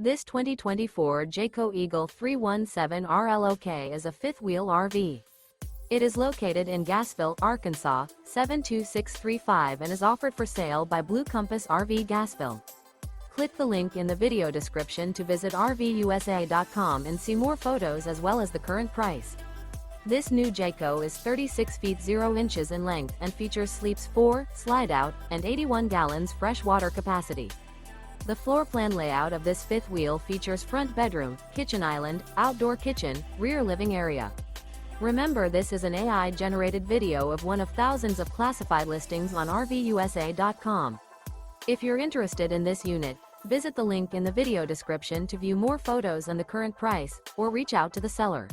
This 2024 Jayco Eagle 317 RLOK is a fifth-wheel RV. It is located in Gassville, Arkansas, 72635 and is offered for sale by Blue Compass RV Gassville. Click the link in the video description to visit RVUSA.com and see more photos as well as the current price. This new Jayco is 36 feet 0 inches in length and features sleeps 4, slide-out, and 81 gallons fresh water capacity. The floor plan layout of this fifth wheel features front bedroom, kitchen island, outdoor kitchen, rear living area. Remember, this is an AI-generated video of one of thousands of classified listings on RVUSA.com. If you're interested in this unit, visit the link in the video description to view more photos and the current price, or reach out to the seller.